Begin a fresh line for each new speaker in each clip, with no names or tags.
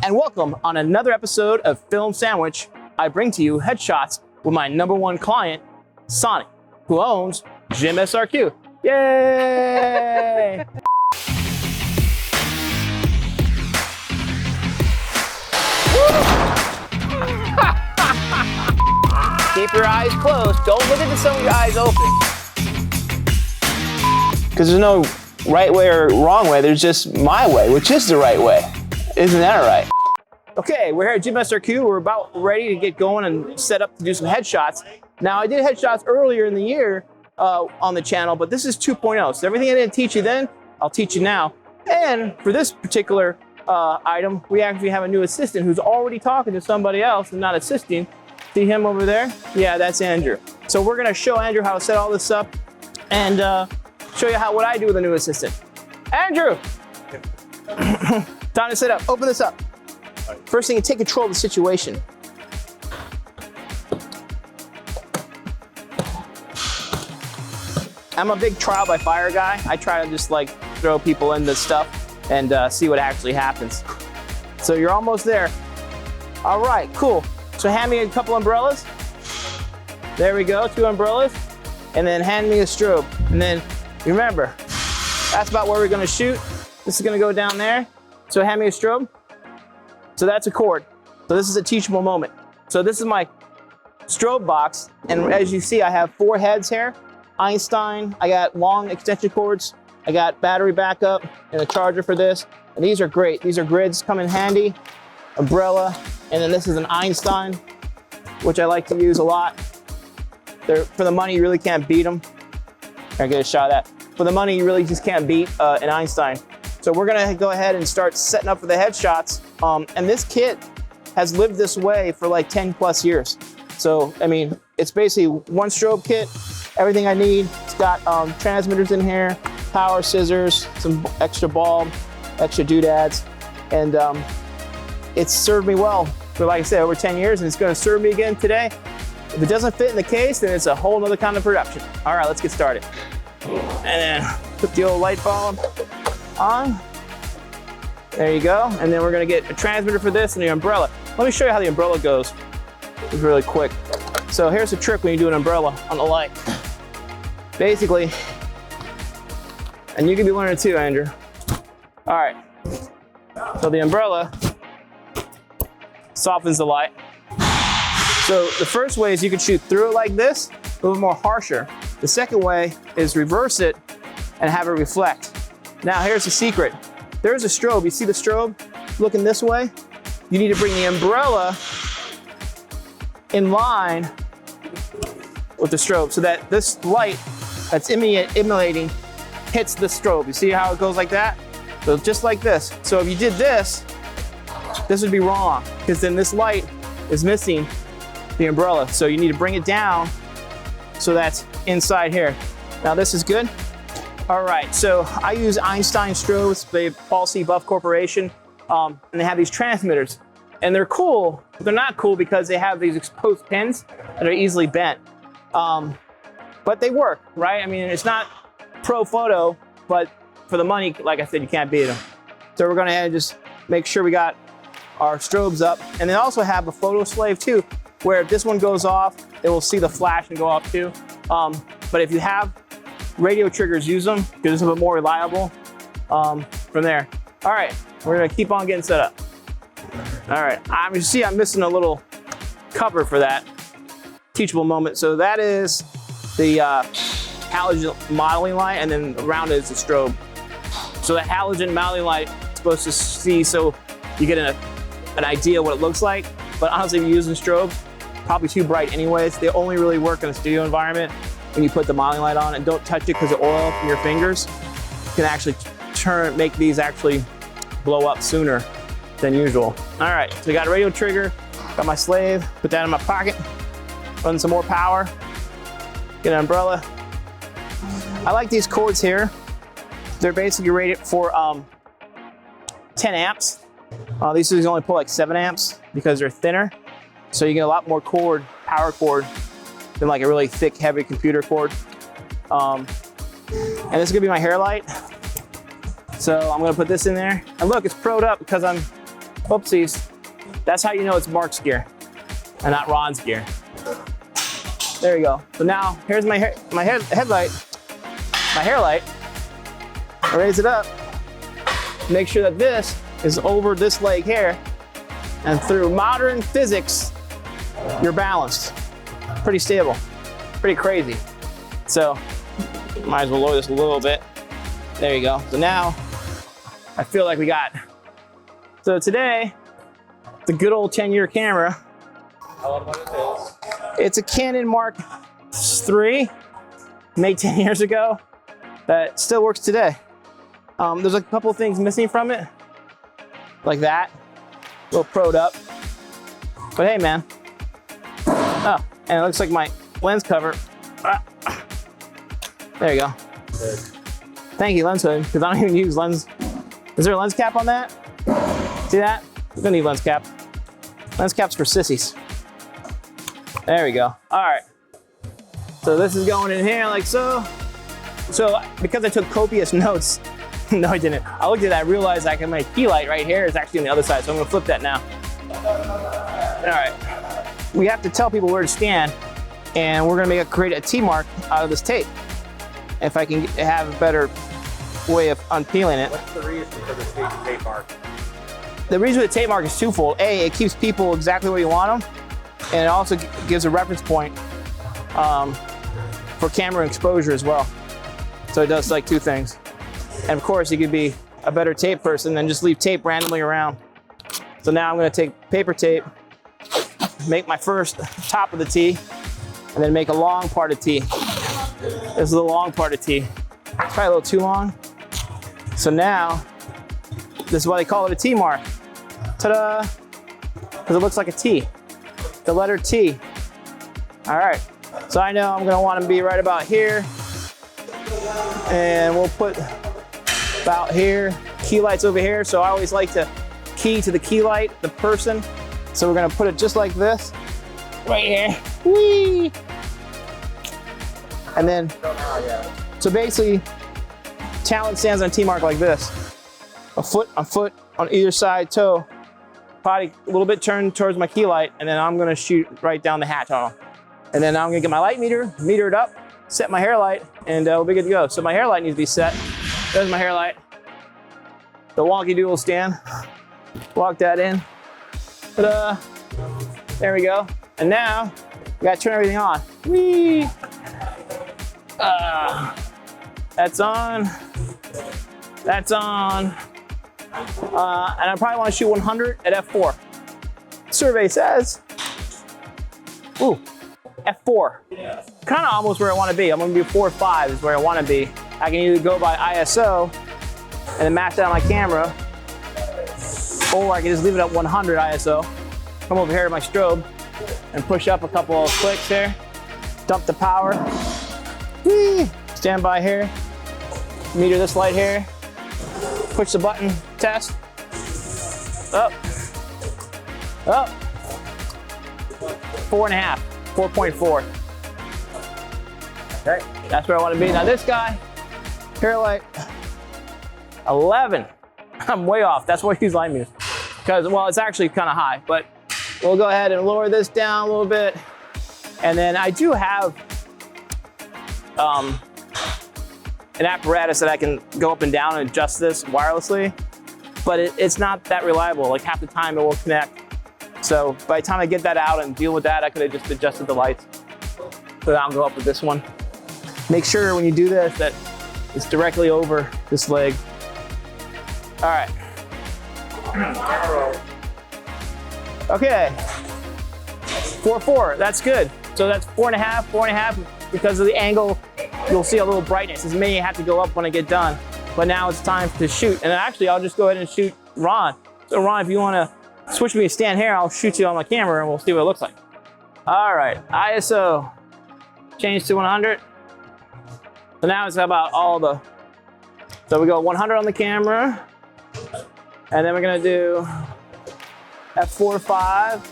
and welcome on another episode of Film Sandwich. I bring to you headshots with my #1 client, Sonny, who owns Gym SRQ. Yay! Keep your eyes closed. Don't look at the sun with your eyes open. Because there's no right way or wrong way. There's just my way, which is the right way. Isn't that right? Okay, we're here at Gym SRQ. We're about ready to get going and set up to do some headshots. Now, I did headshots earlier in the year on the channel, but this is 2.0. So everything I didn't teach you then, I'll teach you now. And for this particular item, we actually have a new assistant who's already talking to somebody else and not assisting. See him over there? Yeah, that's Andrew. So we're gonna show Andrew how to set all this up and show you what I do with a new assistant. Andrew! Time to set up. Open this up. First thing, take control of the situation. I'm a big trial by fire guy. I try to just like throw people into stuff and see what actually happens. So you're almost there. All right, cool. So hand me a couple umbrellas. There we go, 2 umbrellas. And then hand me a strobe. And then remember, that's about where we're gonna shoot. This is gonna go down there. So hand me a strobe. So that's a cord. So this is a teachable moment. So this is my strobe box. And as you see, I have 4 heads here. Einstein, I got long extension cords. I got battery backup and a charger for this. And these are great. These are grids, come in handy. Umbrella. And then this is an Einstein, which I like to use a lot. For the money, you really can't beat them. I'll get a shot of that. For the money, you really just can't beat an Einstein. So we're gonna go ahead and start setting up for the headshots. And this kit has lived this way for like 10 plus years. So, I mean, it's basically one strobe kit, everything I need. It's got transmitters in here, power, scissors, some extra bulb, extra doodads. And it's served me well for, like I said, over 10 years, and it's gonna serve me again today. If it doesn't fit in the case, then it's a whole nother kind of production. All right, let's get started. And then put the old light bulb on. There you go. And then we're gonna get a transmitter for this and the umbrella. Let me show you how the umbrella goes. It's really quick. So here's the trick when you do an umbrella on the light. Basically, and you can be learning too, Andrew. All right, so the umbrella softens the light. So the first way is you can shoot through it like this, a little more harsher. The second way is reverse it and have it reflect. Now here's the secret. There's a strobe. You see the strobe looking this way? You need to bring the umbrella in line with the strobe so that this light that's emulating hits the strobe. You see how it goes like that? So just like this. So if you did this, this would be wrong because then this light is missing the umbrella. So you need to bring it down so that's inside here. Now this is good. All right, so I use Einstein strobes, the Paul C. Buff Corporation, and they have these transmitters. And they're cool, but they're not cool because they have these exposed pins that are easily bent. But they work, right? I mean, it's not pro photo, but for the money, like I said, you can't beat them. So we're gonna just make sure we got our strobes up. And they also have a photo slave too, where if this one goes off, it will see the flash and go off too. But if you have radio triggers, use them because it's a bit more reliable from there. All right, we're gonna keep on getting set up. All right, you see I'm missing a little cover for that teachable moment. So that is the halogen modeling light, and then around it is the strobe. So the halogen modeling light is supposed to see so you get an idea what it looks like. But honestly, if you're using strobes, probably too bright anyways. They only really work in a studio environment when you put the modeling light on, and don't touch it because the oil from your fingers can actually make these actually blow up sooner than usual. All right, so we got a radio trigger, got my slave, put that in my pocket, run some more power, get an umbrella. I like these cords here. They're basically rated for 10 amps. These only pull like 7 amps because they're thinner. So you get a lot more power cord, than like a really thick, heavy computer cord. And this is gonna be my hair light. So I'm gonna put this in there. And look, it's pro'd up because I'm Oopsies. That's how you know it's Mark's gear and not Ron's gear. There you go. So now here's my headlight, my hair light. I raise it up. Make sure that this is over this leg here. And through modern physics, you're balanced. Pretty stable, pretty crazy. So might as well lower this a little bit. There you go. So now I feel like we got. So today, the good old 10-year camera. It's a Canon Mark III, made 10 years ago, that still works today. There's a couple of things missing from it, like that, a little pro'd up. But hey, man. Oh, and it looks like my lens cover. There you go. Thank you, lens hood, because I don't even use lens. Is there a lens cap on that? See that? You don't need lens cap. Lens cap's for sissies. There we go. All right. So this is going in here like so. So because I took copious notes, no I didn't. I looked at that, I realized I can make key light right here is actually on the other side. So I'm gonna flip that now. All right. We have to tell people where to stand, and we're gonna create a T mark out of this tape. If I can have a better way of unpeeling it.
What's the reason for the tape mark?
The reason for the tape mark is twofold. A, it keeps people exactly where you want them, and it also gives a reference point for camera exposure as well. So it does like two things. And of course, you could be a better tape person than just leave tape randomly around. So now I'm gonna take paper tape, make my first top of the T, and then make a long part of T. This is the long part of T. It's probably a little too long. So now, this is why they call it a T mark. Ta-da! Because it looks like a T. The letter T. All right. So I know I'm gonna want to be right about here. And we'll put about here. Key light's over here. So I always like to key to the key light, the person. So we're gonna put it just like this. Right here. Whee! And then, so basically, talent stands on a T mark like this. A foot on either side toe. Body a little bit turned towards my key light, and then I'm gonna shoot right down the hatch tunnel. And then I'm gonna get my light meter it up, set my hair light, and we'll be good to go. So my hair light needs to be set. There's my hair light. The wonky doodle stand. Lock that in. Ta-da! There we go. And now, we gotta turn everything on. Whee! That's on. That's on. And I probably want to shoot 100 at f4. Survey says, ooh, f4. Kind of almost where I want to be. I'm going to be 4.5 is where I want to be. I can either go by ISO and then match that on my camera, or I can just leave it at 100 ISO. Come over here to my strobe and push up a couple of clicks here. Dump the power. Whee! Stand by here. Meter this light here. Push the button, test. Up. Up. 4.5, 4.4. Okay, that's where I want to be. Now this guy, hair light, 11. I'm way off. That's why I use light meters. Because, well, it's actually kind of high, but we'll go ahead and lower this down a little bit. And then I do have an apparatus that I can go up and down and adjust this wirelessly, but it's not that reliable. Like half the time it will connect. So by the time I get that out and deal with that, I could have just adjusted the lights. So I'll go up with this one. Make sure when you do this that it's directly over this leg. All right. Okay. 4.4, that's good. So that's 4.5, because of the angle. You'll see a little brightness. This may have to go up when I get done, but now it's time to shoot. And actually, I'll just go ahead and shoot Ron. So Ron, if you want to switch me to stand here, I'll shoot you on my camera and we'll see what it looks like. All right, ISO, change to 100. So now it's about all the, so we go 100 on the camera, and then we're gonna do f4.5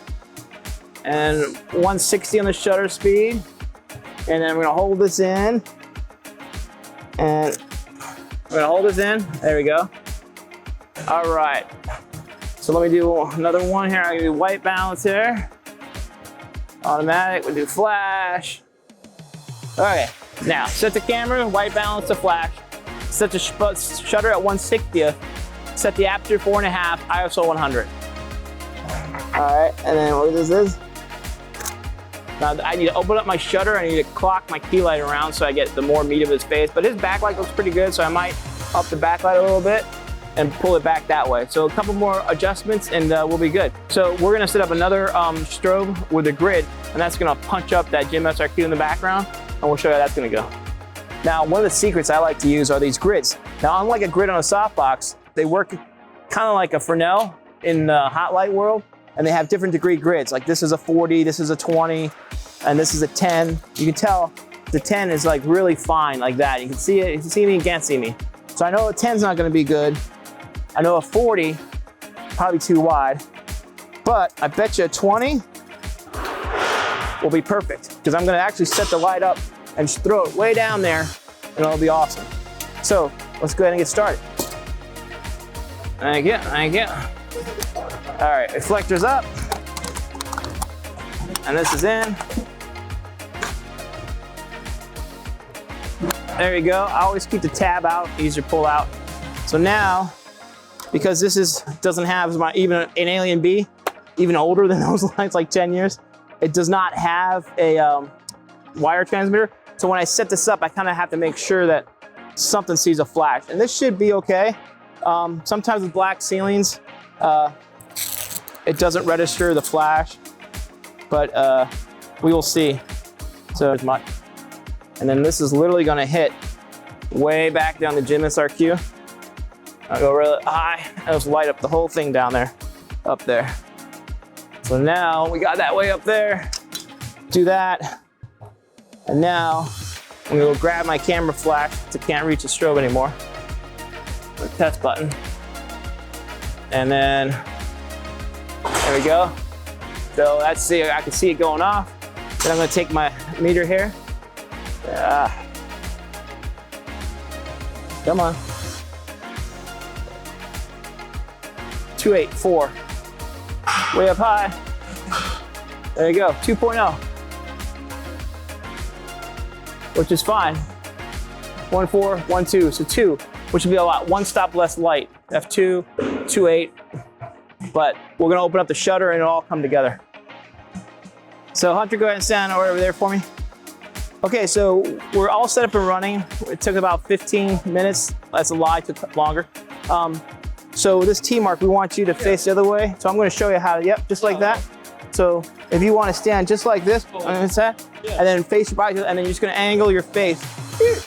and 160 on the shutter speed. And then we're gonna hold this in. And we're gonna hold this in. There we go. All right. So So let me do another one here. I do white balance here. Automatic, we do flash. Okay, now set the camera, white balance to flash. Set the shutter at 1/60th. Set the aperture 4.5, ISO 100. All right, and then what this is. Now I need to open up my shutter. I need to clock my key light around so I get the more meat of his face. But his backlight looks pretty good, so I might up the backlight a little bit and pull it back that way. So a couple more adjustments and we'll be good. So we're gonna set up another strobe with a grid, and that's gonna punch up that Gym SRQ in the background, and we'll show you how that's gonna go. Now, one of the secrets I like to use are these grids. Now, unlike a grid on a softbox, they work kind of like a Fresnel in the hot light world, and they have different degree grids. Like this is a 40, this is a 20, and this is a 10. You can tell the 10 is like really fine like that. You can see it, you can see me, you can't see me. So I know a 10's not gonna be good. I know a 40, probably too wide, but I bet you a 20 will be perfect because I'm gonna actually set the light up and just throw it way down there and it'll be awesome. So let's go ahead and get started. Thank you, thank you. All right, reflector's up. And this is in. There you go. I always keep the tab out, easier to pull out. So now, because this doesn't have even an Alien B, even older than those lights, like 10 years, it does not have a wire transmitter. So when I set this up, I kind of have to make sure that something sees a flash. And this should be okay. Sometimes with black ceilings, it doesn't register the flash, but we will see. So it's much. And then this is literally gonna hit way back down the Gym SRQ. I'll go really high, and just light up the whole thing down there, up there. So now we got that way up there, do that. And now I'm gonna go grab my camera flash because I can't reach the strobe anymore. The test button. And then, there we go. So that's see, I can see it going off. Then I'm gonna take my meter here. Come on. 284. Way up high. There you go, 2.0. Which is fine. 1.4, 1.2, so 2, which would be a lot. One stop less light. F2, 2.8. But we're gonna open up the shutter and it'll all come together. So Hunter, go ahead and stand over there for me. Okay, so we're all set up and running. It took about 15 minutes. That's a lie, it took longer. So this T mark, we want you to face the other way. So I'm gonna show you how to, yep, just like that. So if you wanna stand just like this, and then face your body, and then you're just gonna angle your face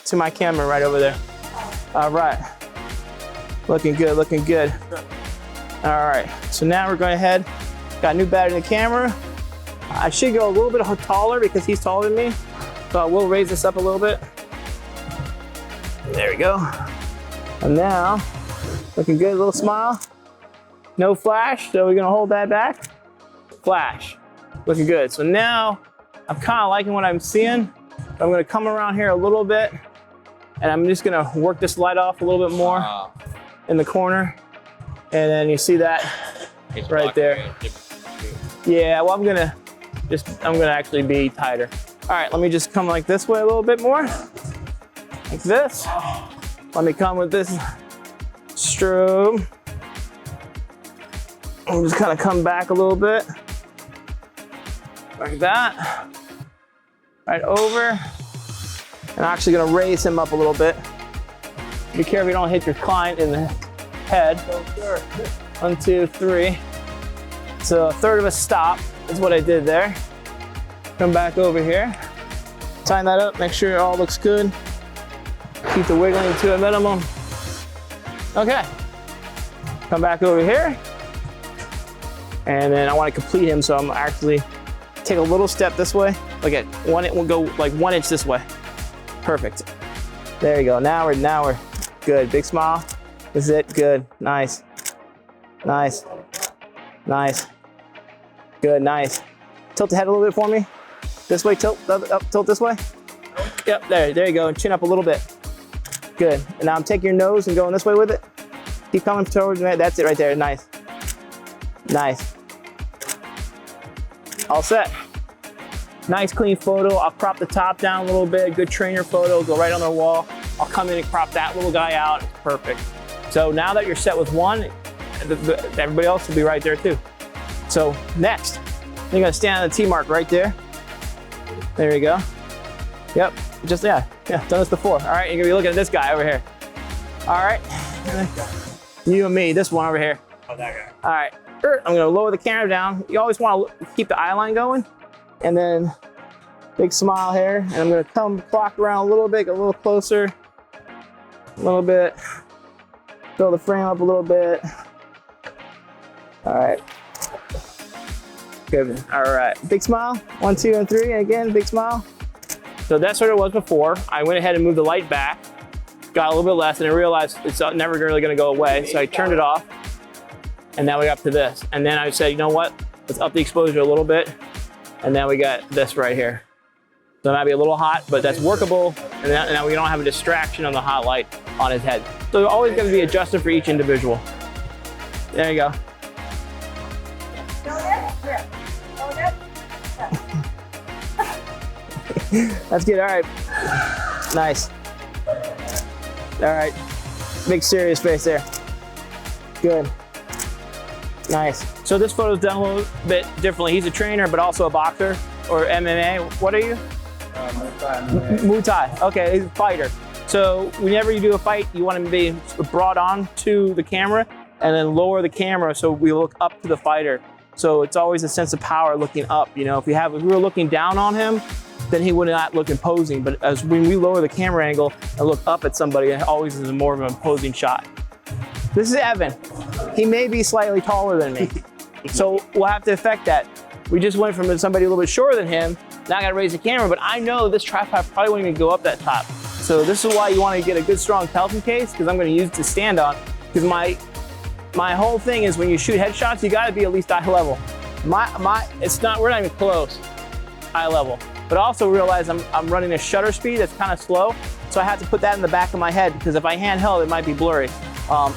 to my camera right over there. All right, looking good, looking good. All right, so now we're going ahead, got a new battery in the camera. I should go a little bit taller because he's taller than me. So I will raise this up a little bit. There we go. And now, looking good, a little smile. No flash, so we're gonna hold that back. Flash, looking good. So now, I'm kind of liking what I'm seeing. I'm gonna come around here a little bit, and I'm just gonna work this light off a little bit more in the corner. And then you see that right there. Yeah, well, I'm gonna actually be tighter. All right, let me just come like this way a little bit more, like this. Let me come with this strobe. I'm just kind of come back a little bit, like that, right over. And I'm actually gonna raise him up a little bit. Be careful you don't hit your client in the head. 1, 2, 3. So a third of a stop is what I did there. Come back over here. Tighten that up, make sure it all looks good. Keep the wiggling to a minimum. Okay. Come back over here. And then I want to complete him, so I'm actually take a little step this way. Look at one, it will go like 1 inch this way. Perfect. There you go. Now we're good. Big smile. This is it. Good. Nice. Nice. Nice. Good. Nice. Tilt the head a little bit for me. This way. Tilt up. Tilt this way. Yep. There you go. And chin up a little bit. Good. And now I'm taking your nose and going this way with it. Keep coming towards me. That's it right there. Nice. Nice. All set. Nice clean photo. I'll crop the top down a little bit. Good trainer photo, go right on the wall. I'll come in and crop that little guy out. It's perfect. So now that you're set with one, everybody else will be right there too. So next, you're gonna stand on the T mark right there. There you go. Yep, just, yeah, done this before. All right, you're gonna be looking at this guy over here. All right, you and me, this one over here.
Oh, that guy.
All right, I'm gonna lower the camera down. You always wanna keep the eye line going. And then big smile here. And I'm gonna come clock around a little bit, get a little closer, a little bit. Fill the frame up a little bit. All right. Good, all right. Big smile, 1, 2, and 3, and again, big smile. So that's what it was before. I went ahead and moved the light back, got a little bit less, and I realized it's never really gonna go away. So I turned it off, and now we got up to this. And then I said, you know what? Let's up the exposure a little bit. And then we got this right here. So it might be a little hot, but that's workable. And now we don't have a distraction on the hot light on his head. So you're always gonna be adjusted for each individual. There you go. That's good, all right. Nice. All right, big serious face there. Good. Nice. So this photo's done a little bit differently. He's a trainer, but also a boxer or MMA. What are you? Muay Thai. Okay, he's a fighter. So whenever you do a fight, you want to be brought on to the camera and then lower the camera so we look up to the fighter. So it's always a sense of power looking up. You know, if we were looking down on him, then he would not look imposing. But as when we lower the camera angle and look up at somebody, it always is more of an imposing shot. This is Evan. He may be slightly taller than me. So we'll have to affect that. We just went from somebody a little bit shorter than him. Now I gotta raise the camera, but I know this tripod probably won't even go up that top. So this is why you wanna get a good strong telephone case, because I'm gonna use it to stand on. Because my whole thing is when you shoot headshots, you gotta be at least eye level. We're not even close, eye level. But I also realize I'm running a shutter speed that's kind of slow. So I have to put that in the back of my head, because if I handheld, it might be blurry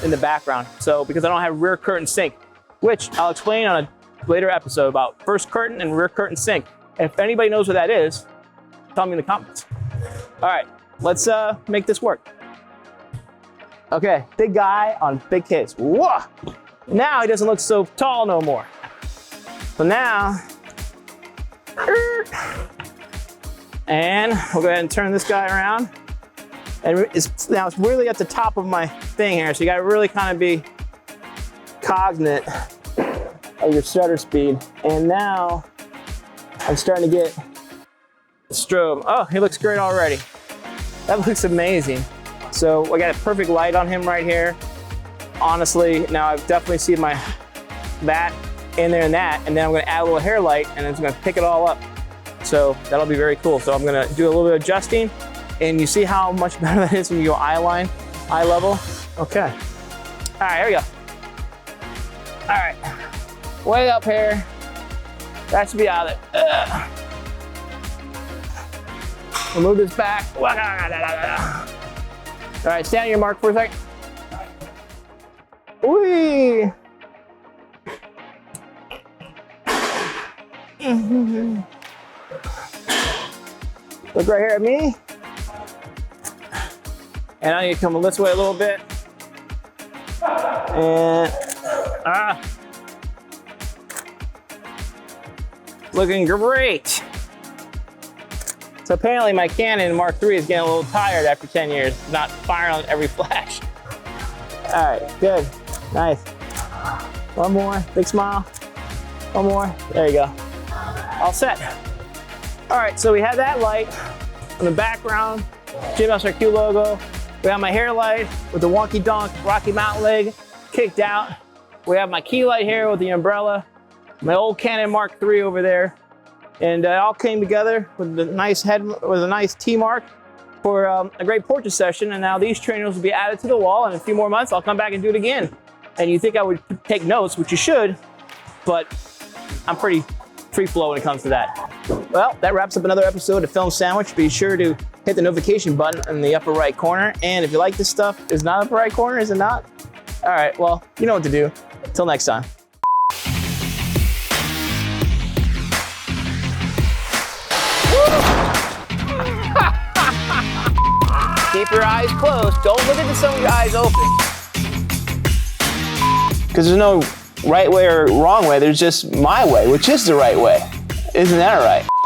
in the background. So because I don't have rear curtain sync, which I'll explain on a later episode about first curtain and rear curtain sync. And if anybody knows what that is, tell me in the comments. All right, let's make this work. Okay, big guy on big case. Whoa! Now he doesn't look so tall no more. So now, and we'll go ahead and turn this guy around. And now it's really at the top of my thing here, so you gotta really kind of be cognate of your shutter speed. And now I'm starting to get the strobe. Oh, he looks great already. That looks amazing. So I got a perfect light on him right here. Honestly, now I've definitely seen that in there and that, and then I'm gonna add a little hair light and it's gonna pick it all up. So that'll be very cool. So I'm gonna do a little bit of adjusting, and you see how much better that is when you go eye level? Okay. All right, here we go. All right, way up here. That should be out of there. We'll move this back. All right, stand on your mark for a second. Whee! Look right here at me. And I need to come this way a little bit. And, looking great. So apparently my Canon Mark III is getting a little tired after 10 years, not firing on every flash. All right, good, nice. One more, big smile. One more, there you go. All set. All right, so we have that light on the background, GMSRQ logo. We have my hair light with the wonky donk Rocky Mountain leg kicked out. We have my key light here with the umbrella, my old Canon Mark III over there. And it all came together with the nice head, with a nice T mark for a great portrait session. And now these trainers will be added to the wall. In a few more months, I'll come back and do it again. And you think I would take notes, which you should, but I'm pretty free flow when it comes to that. Well, that wraps up another episode of Film Sandwich. Be sure to hit the notification button in the upper right corner. And if you like this stuff, is it not upper right corner? Is it not? All right, well, you know what to do. Till next time. Keep your eyes closed. Don't look at some of your eyes open. Because there's no right way or wrong way. There's just my way, which is the right way. Isn't that right?